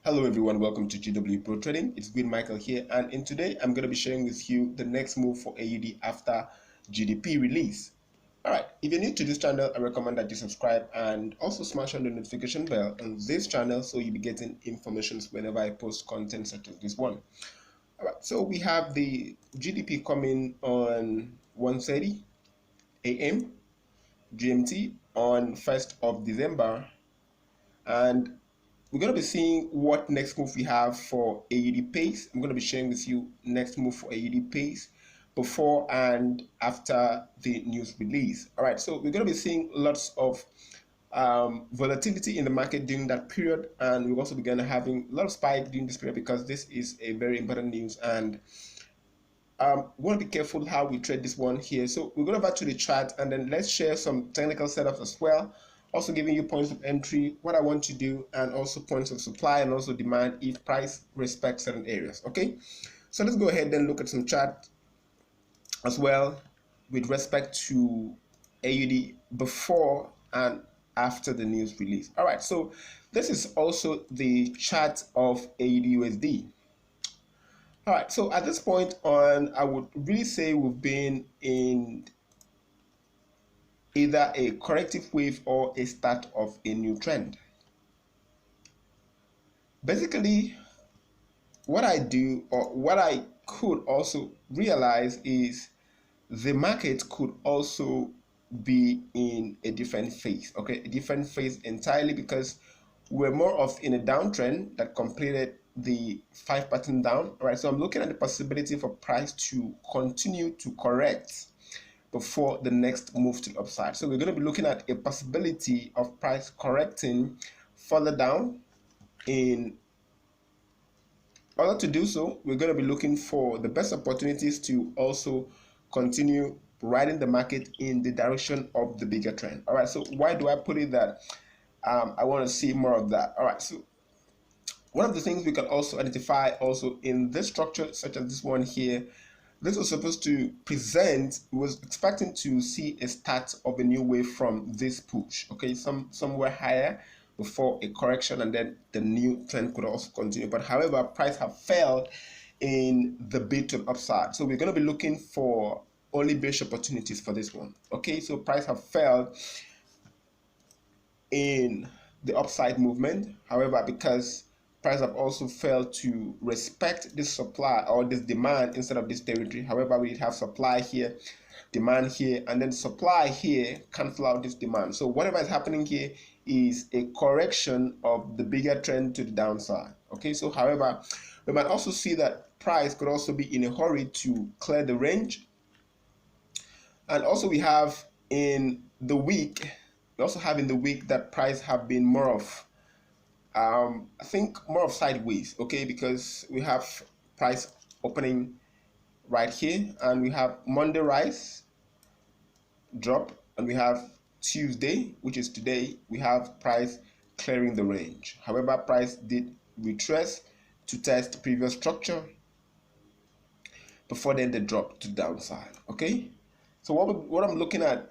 Hello everyone, welcome to GWPro Trading. It's Michael here, and in today I'm going to be sharing with you the next move for AUD after GDP release. Alright, if you're new to this channel, I recommend that you subscribe and also smash on the notification bell on this channel so you'll be getting information whenever I post content such as this one. Alright, so we have the GDP coming on 1:30 a.m. GMT on 1st of December, and we're going to be seeing what next move we have for AUDPY. I'm going to be sharing with you next move for AUDPY before and after the news release. All right, so we're going to be seeing lots of volatility in the market during that period, and we're also going to having a lot of spike during this period because this is a very important news, and we want to be careful how we trade this one here. So we're going to back to the chart, and then let's share some technical setups as well. Also giving you points of entry, what I want to do, and also points of supply and also demand if price respects certain areas. Okay, so let's go ahead and look at some chart as well with respect to AUD before and after the news release. All right, so this is also the chart of AUD USD. All right, so at this point on, I would really say we've been in either a corrective wave or a start of a new trend. Basically, what I do, or what I could also realize, is the market could also be in a different phase, okay, a different phase entirely, because we're more of in a downtrend that completed the 5 pattern down. All right, so I'm looking at the possibility for price to continue to correct before the next move to the upside. So we're going to be looking at a possibility of price correcting further down. In order to do so, we're going to be looking for the best opportunities to also continue riding the market in the direction of the bigger trend. All right, so why do I put it that I want to see more of that? All right, so one of the things we can also identify also in this structure, such as this one here, this was supposed to present, was expecting to see a start of a new wave from this push, okay, somewhere higher before a correction, and then the new trend could also continue. But however, price have failed in the bid to the upside, so we're going to be looking for only bearish opportunities for this one. Okay, so price have failed in the upside movement. However, because price have also failed to respect this supply or this demand instead of this territory. However, we have supply here, demand here, and then supply here cancel out this demand. So whatever is happening here is a correction of the bigger trend to the downside. Okay, so however, we might also see that price could also be in a hurry to clear the range. And also we have in the week, that price have been more of I think more of sideways, okay, because we have price opening right here, and we have Monday rise, drop, and we have Tuesday, which is today, we have price clearing the range. However, price did retrace to test previous structure before then the drop to downside. Okay, so what I'm looking at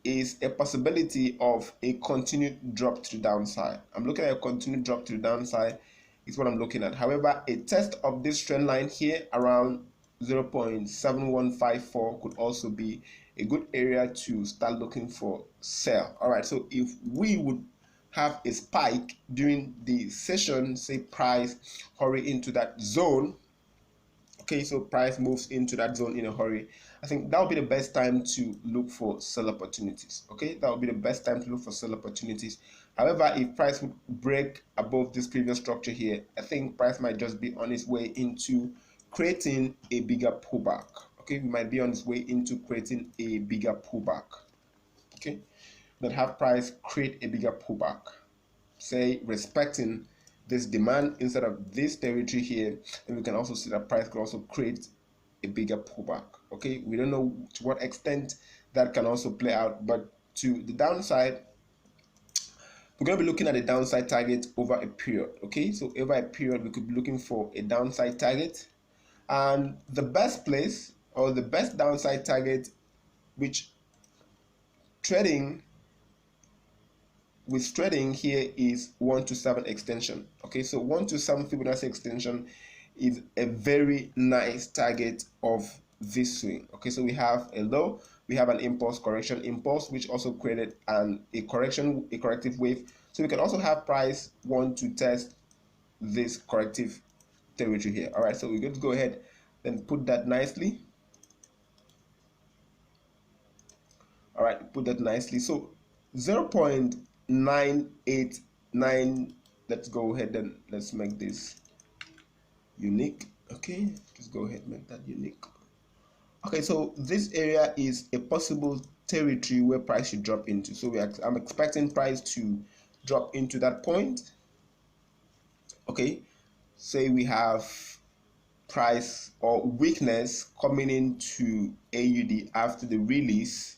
is a possibility of a continued drop to the downside. I'm looking at a continued drop to the downside is what I'm looking at. However, a test of this trend line here around 0.7154 could also be a good area to start looking for sell. All right, so if we would have a spike during the session, say price hurry into that zone, okay, so price moves into that zone in a hurry, I think that would be the best time to look for sell opportunities. Okay, that would be the best time to look for sell opportunities. However, if price would break above this previous structure here, I think price might just be on its way into creating a bigger pullback. Okay, we might be on its way into creating a bigger pullback. Okay, that have price create a bigger pullback, say respecting this demand instead of this territory here, and we can also see that price could also create a bigger pullback. Okay, we don't know to what extent that can also play out, but to the downside, we're going to be looking at a downside target over a period. Okay, so over a period we could be looking for a downside target, and the best place or the best downside target which trading with trading here is 1 to 7 extension. Okay, so 1 to 7 Fibonacci extension is a very nice target of this swing. Okay, so we have a low, we have an impulse which also created a corrective wave. So we can also have price want to test this corrective territory here. All right, so we're going to go ahead and put that nicely. All right, put that nicely. So 0.989, let's go ahead and let's make this unique. Okay, just go ahead and make that unique. Okay, so this area is a possible territory where price should drop into. So I'm expecting price to drop into that point. Okay, say we have price or weakness coming into AUD after the release.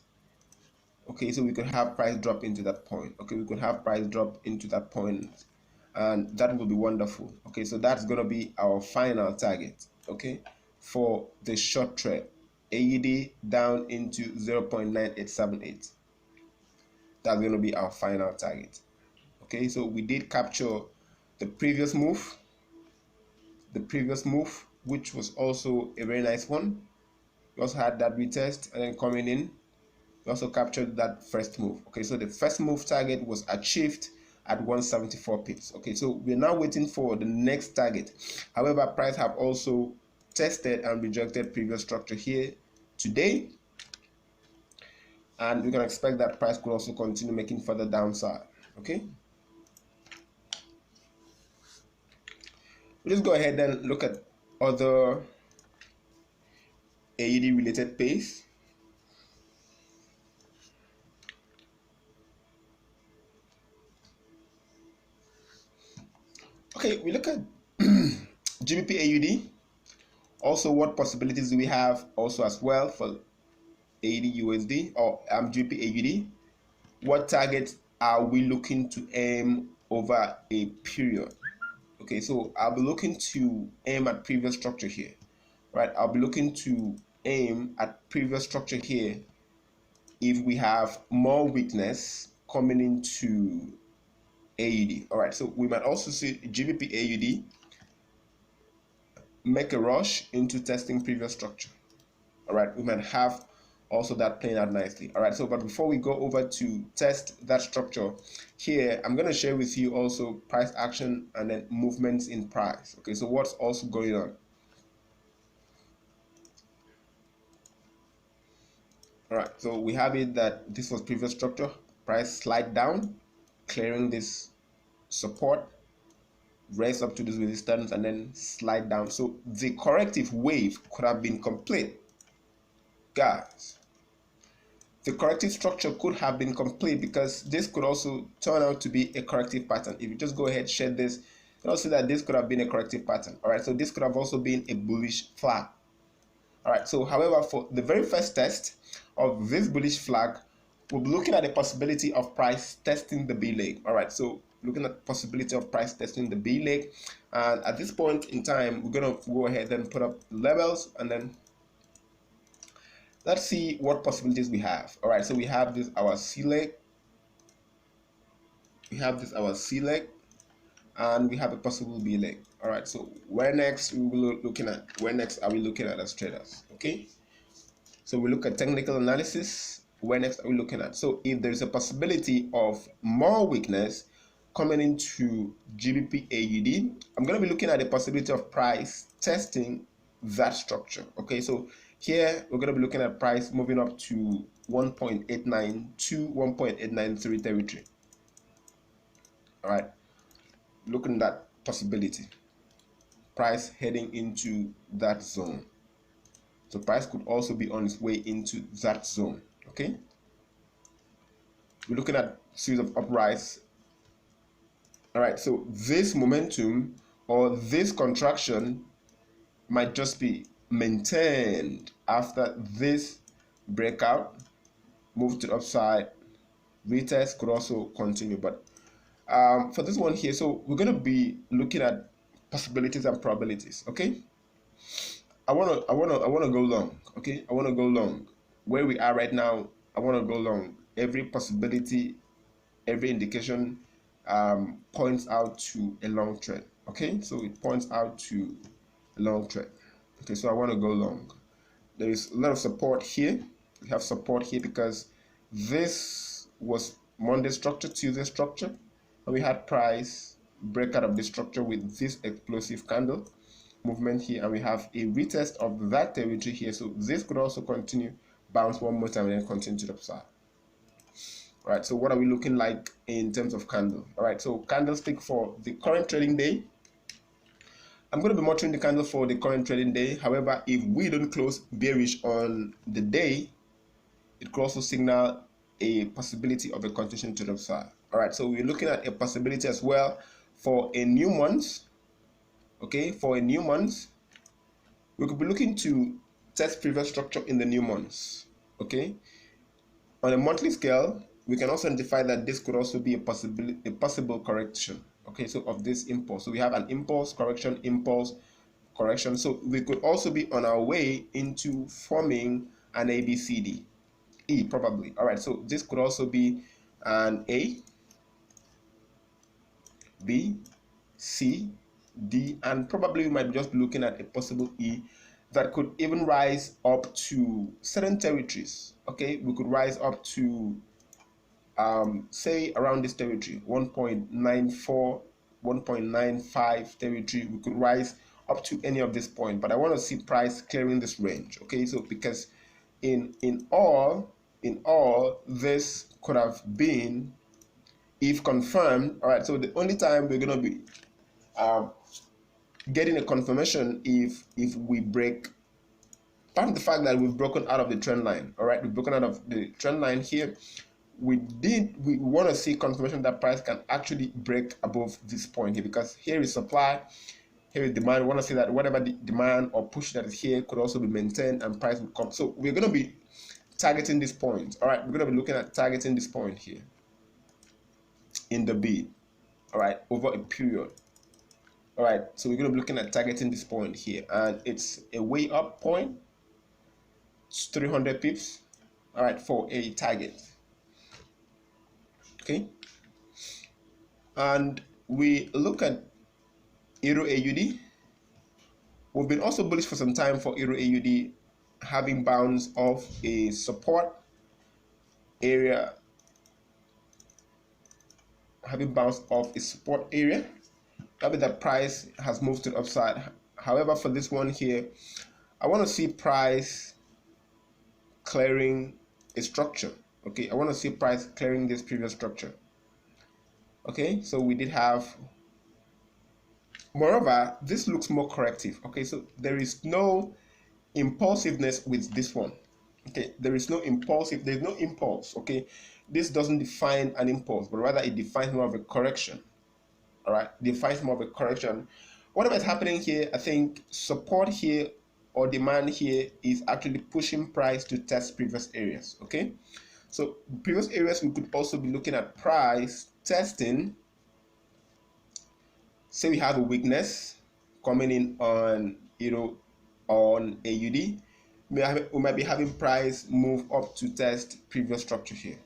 Okay, so we could have price drop into that point. Okay, we could have price drop into that point, and that will be wonderful. Okay, so that's going to be our final target. Okay, for the short trade, AUD down into 0.9878. That's going to be our final target. Okay, so we did capture the previous move, which was also a very nice one. We also had that retest and then coming in. We also captured that first move. Okay, so the first move target was achieved at 174 pips. Okay, so we're now waiting for the next target. However, price have also tested and rejected previous structure here today, and we can expect that price could also continue making further downside. Okay, we'll just go ahead and look at other AUD related pays. Okay, we look at GBP AUD. Also, what possibilities do we have also as well for AUD USD or GBP AUD? What targets are we looking to aim over a period? Okay, so I'll be looking to aim at previous structure here, right? I'll be looking to aim at previous structure here if we have more weakness coming into AUD. All right, so we might also see GBP AUD make a rush into testing previous structure. All right, we might have also that playing out nicely. All right, so but before we go over to test that structure here, I'm going to share with you also price action and then movements in price. Okay, so what's also going on? All right, so we have it that this was previous structure, price slide down, clearing this support, raise up to this resistance, and then slide down. So the corrective wave could have been complete, guys. The corrective structure could have been complete because this could also turn out to be a corrective pattern. If you just go ahead, share this, you also see that this could have been a corrective pattern. All right, so this could have also been a bullish flag. All right, so however, for the very first test of this bullish flag, we'll be looking at the possibility of price testing the B leg. All right, so looking at the possibility of price testing the B leg, and at this point in time, we're gonna go ahead and put up levels, and then let's see what possibilities we have. All right, so we have this our C leg, we have this our C leg, and we have a possible B leg. All right, so where next we will looking at? Where next are we looking at as traders? Okay, so we look at technical analysis. Where next are we looking at? So if there is a possibility of more weakness coming into GBP AUD, I'm going to be looking at the possibility of price testing that structure. Okay, so here we're going to be looking at price moving up to 1.89 to 1.893 territory. All right, looking at that possibility, price heading into that zone. So price could also be on its way into that zone. Okay, we're looking at series of uprise. All right, so this momentum or this contraction might just be maintained after this breakout, move to the upside, retest could also continue. But for this one here, so we're going to be looking at possibilities and probabilities. Okay, I wanna go long. Okay, I wanna go long. Where we are right now, I wanna go long. Every possibility every indication points out to a long trend. Okay, so it points out to a long trend. Okay, so I want to go long. There is a lot of support here. We have support here because this was Monday structure, Tuesday structure, and we had price break out of the structure with this explosive candle movement here, and we have a retest of that territory here. So this could also continue, bounce one more time, and then continue to the upside. All right, so what are we looking like in terms of candle? All right, so candlestick for the current trading day. I'm going to be monitoring the candle for the current trading day. However, if we don't close bearish on the day, it could also signal a possibility of a continuation to the upside. All right, so we're looking at a possibility as well for a new month. Okay, for a new month, we could be looking to test previous structure in the new months. Okay, on a monthly scale, we can also identify that this could also be a possible correction. Okay, so of this impulse, so we have an impulse correction, so we could also be on our way into forming an ABCD E probably. All right, so this could also be an A, B, C, D, and probably we might just be looking at a possible E that could even rise up to certain territories. Okay, we could rise up to say around this territory, 1.94, 1.95 territory. We could rise up to any of this point, but I want to see price clearing this range. Okay, so because in all this could have been, if confirmed, all right, so the only time we're going to be getting a confirmation if we break, apart from the fact that we've broken out of the trend line. All right, we've broken out of the trend line here. We want to see confirmation that price can actually break above this point here, because here is supply, here is demand. We want to see that whatever the demand or push that is here could also be maintained and price will come. So we're going to be targeting this point. All right, we're going to be looking at targeting this point here in the bid. All right, over a period. All right, so we're going to be looking at targeting this point here, and it's a way up point. It's 300 pips. All right, for a target. Okay, and we look at Euro AUD. We've been also bullish for some time for Euro AUD, having bounced off a support area, Probably that price has moved to the upside. However, for this one here, I want to see price clearing a structure. Okay, I want to see price clearing this previous structure. Okay, so we did have, moreover, this looks more corrective. Okay, so there is no impulsiveness with this one. Okay, there's no impulse. Okay, this doesn't define an impulse, but rather it defines more of a correction. All right, defines more of a correction. Whatever is happening here, I think support here or demand here is actually pushing price to test previous areas. Okay, so previous areas we could also be looking at price testing. Say we have a weakness coming in on on AUD, we might be having price move up to test previous structure here.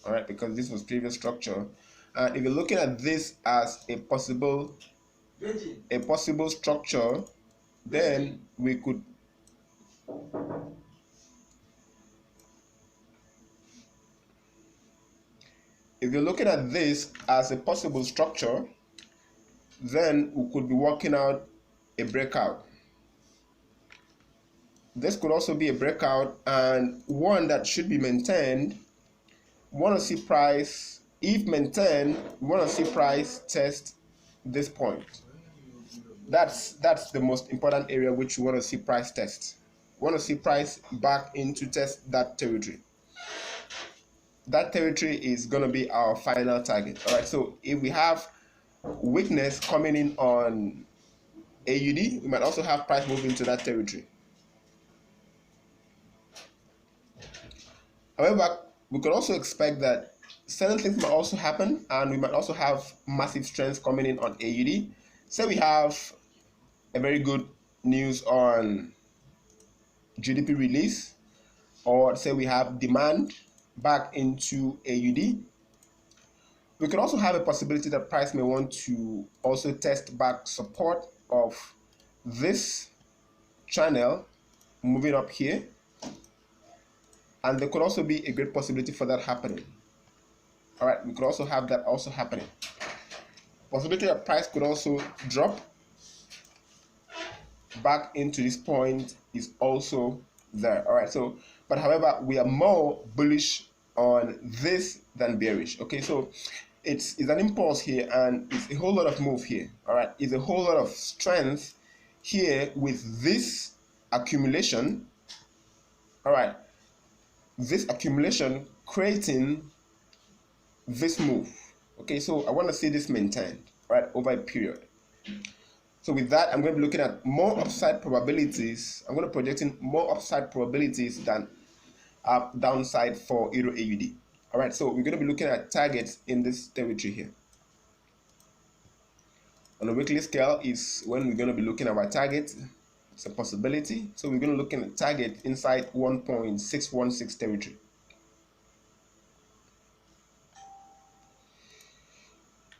All right, because this was previous structure, and if you're looking at this as a possible structure, then we could if you're looking at this as a possible structure, then we could be working out a breakout. This could also be a breakout, and one that should be maintained. We want to see price, if maintained, we want to see price test this point. That's the most important area which we want to see price test. We want to see price back into test that territory. That territory is going to be our final target. All right, so if we have weakness coming in on AUD, we might also have price move into that territory. However, we could also expect that certain things might also happen, and we might also have massive strength coming in on AUD. Say we have a very good news on GDP release, or say we have demand back into AUD. We could also have a possibility that price may want to also test back support of this channel moving up here, and there could also be a great possibility for that happening. All right, we could also have that also happening. Possibility that price could also drop back into this point is also there. All right, so but however, we are more bullish on this than bearish. Okay, so it's an impulse here, and it's a whole lot of move here. All right, it's a whole lot of strength here with this accumulation. All right, this accumulation creating this move. Okay, so I want to see this maintained, right, over a period. So with that, I'm going to be looking at more upside probabilities. I'm going to be projecting more upside probabilities than downside for Euro AUD. All right, so we're going to be looking at targets in this territory here. On a weekly scale is when we're going to be looking at our target. It's a possibility. So we're going to look at a target inside 1.616 territory.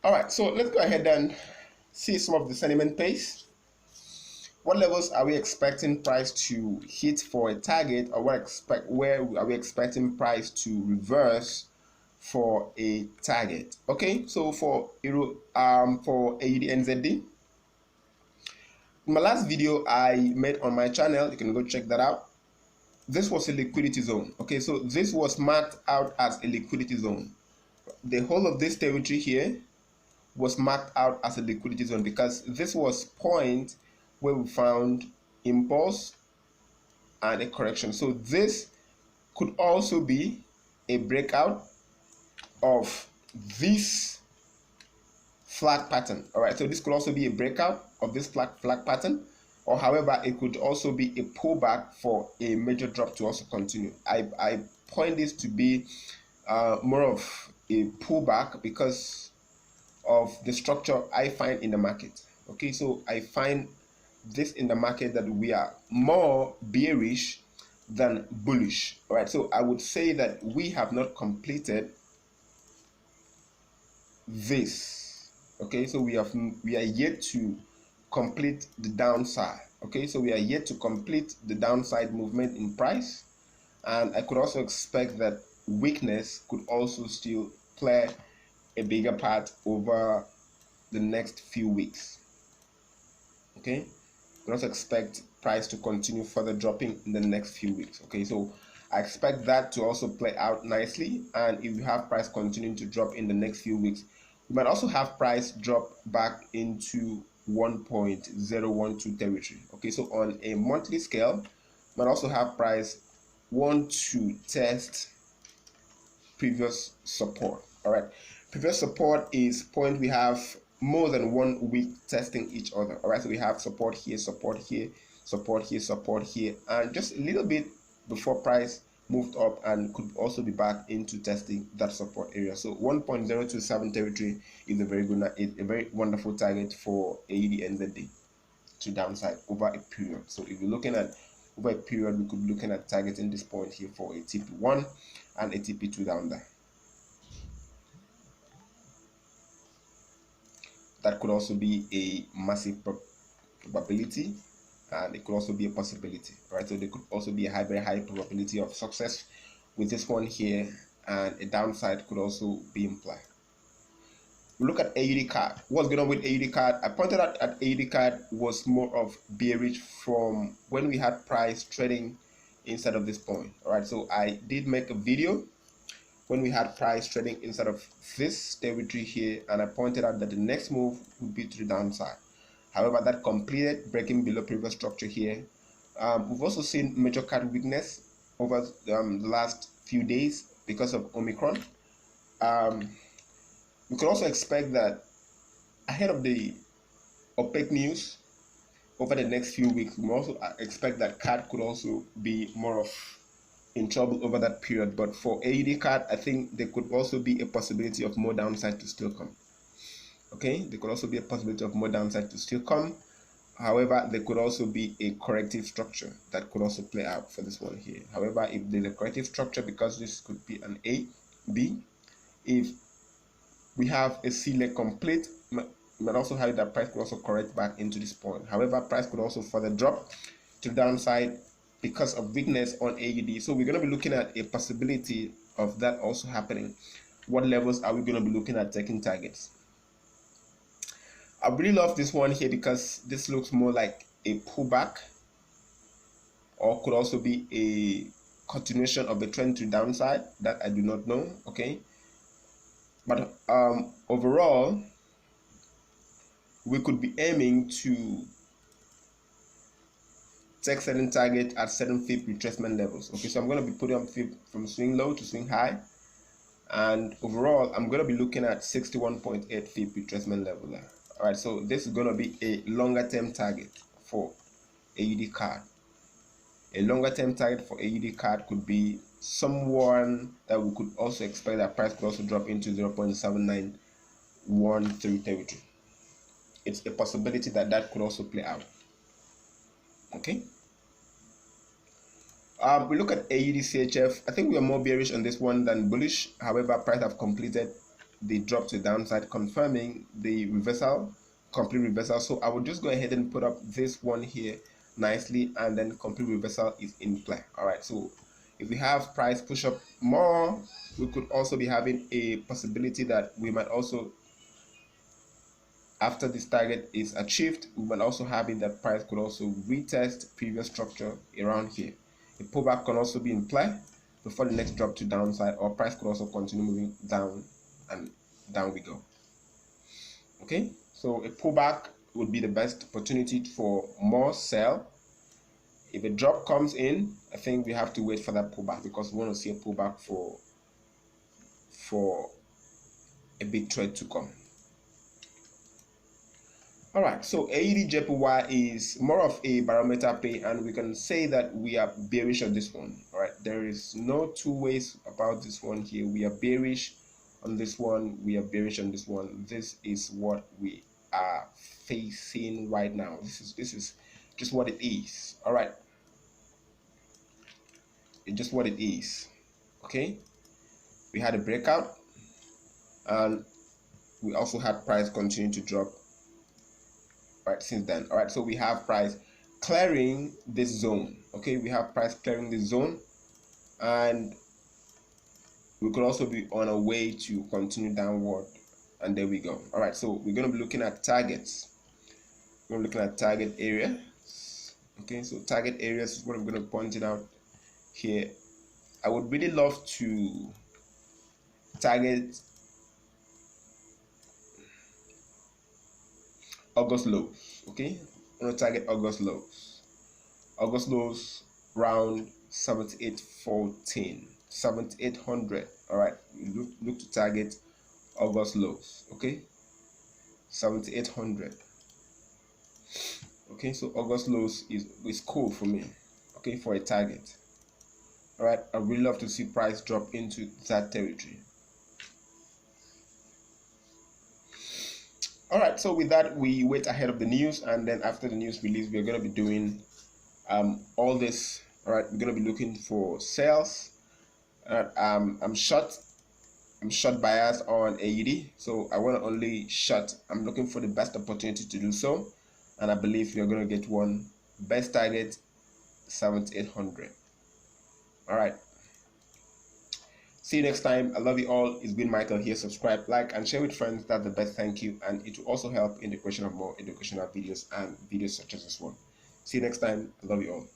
All right, so let's go ahead and see some of the sentiment pace. What levels are we expecting price to hit for a target, or where are we expecting price to reverse for a target? Okay, so for Euro, for AUD NZD, in my last video I made on my channel, you can go check that out. This was a liquidity zone. Okay, so this was marked out as a liquidity zone. The whole of this territory here was marked out as a liquidity zone because this was point where we found impulse and a correction. So this could also be a breakout of this flag pattern. All right, so this could also be a breakout of this flag pattern, or however, it could also be a pullback for a major drop to also continue. I point this to be more of a pullback because of the structure I find in the market. Okay, so I find this in the market that we are more bearish than bullish. All right, so I would say that we have not completed this. Okay, so we are yet to complete the downside. Okay, so we are yet to complete the downside movement in price, and I could also expect that weakness could also still play a bigger part over the next few weeks. Okay, we also expect price to continue further dropping in the next few weeks. Okay, so I expect that to also play out nicely, and if you have price continuing to drop in the next few weeks, we might also have price drop back into 1.012 territory. Okay, so on a monthly scale, we might also have price want to test previous support. All right, previous support is point we have more than 1 week testing each other. All right, so we have support here, support here, support here, support here, and just a little bit before price moved up and could also be back into testing that support area. So 1.027 territory is a very wonderful target for AUD NZD to downside over a period. So if you're looking at over a period, we could be looking at targeting this point here for a TP1 and a TP2 down there. That could also be a massive probability, and it could also be a possibility. Right, so there could also be a very high probability of success with this one here, and a downside could also be implied. We look at AUDCAD. What's going on with AUDCAD? I pointed out that AUDCAD was more of bearish from when we had price trading inside of this point. All right, so I did make a video when we had price trading inside of this territory here, and I pointed out that the next move would be to the downside. However, that completed breaking below previous structure here. We've also seen major card weakness over the last few days because of Omicron. We could also expect that ahead of the OPEC news over the next few weeks, we also expect that CAD could also be more of in trouble over that period. But for AUDCAD, I think there could also be a possibility of more downside to still come. Okay, there could also be a possibility of more downside to still come. However, there could also be a corrective structure that could also play out for this one here. However, if there's a corrective structure, because this could be an A, B, if we have a C leg complete. Might also have that price could also correct back into this point. However, price could also further drop to the downside because of weakness on AUD. So we're going to be looking at a possibility of that also happening. What levels are we going to be looking at taking targets? I really love this one here because this looks more like a pullback, or could also be a continuation of a trend to downside. That I do not know. Okay, but overall, we could be aiming to take certain target at certain fib retracement levels. Okay, so I'm going to be putting up fib from swing low to swing high, and overall I'm going to be looking at 61.8 fib retracement level there. All right, so this is going to be a longer term target for AUDCAD. A longer term target for AUDCAD could be someone that we could also expect that price could also drop into 0.7913 territory. It's a possibility that that could also play out. Okay. We look at AUDCHF. I think we are more bearish on this one than bullish. However, price have completed the drop to the downside, confirming the reversal, complete reversal. So I will just go ahead and put up this one here nicely, and then complete reversal is in play. All right. So if we have price push up more, we could also be having a possibility that we might also, after this target is achieved, we might also have it that price could also retest previous structure around here. A pullback can also be in play before the next drop to downside, or price could also continue moving down, and down we go. Okay, so a pullback would be the best opportunity for more sell. If a drop comes in, I think we have to wait for that pullback, because we want to see a pullback for a big trade to come. All right, so AUDJPY is more of a barometer pay, and we can say that we are bearish on this one. All right, there is no two ways about this one here. We are bearish on this one. We are bearish on this one. This is what we are facing right now. This is just what it is. All right, it's just what it is. Okay, we had a breakout, and we also had price continue to drop right since then. All right, so we have price clearing this zone. Okay, we have price clearing this zone, and we could also be on a way to continue downward, and there we go. All right, so we're going to be looking at targets. We're looking at target area. Okay, so target areas is what I'm going to point it out here. I would really love to target August lows. Okay, I'm going to target August lows. August lows round 7814, 7800. All right, you look to target August lows. Okay, 7800. Okay, so August lows is cool for me. Okay, for a target. All right, I really love to see price drop into that territory. All right, so with that, we wait ahead of the news, and then after the news release, we're going to be doing all this. All right, we're going to be looking for sales. I'm short bias on AUD, so I want to only short. I'm looking for the best opportunity to do so, and I believe we're going to get one. Best target 7800. All right, see you next time. I love you all. It's been Michael here. Subscribe, like, and share with friends. That's the best thank you, and it will also help in the creation of more educational videos and videos such as this one. See you next time. I love you all.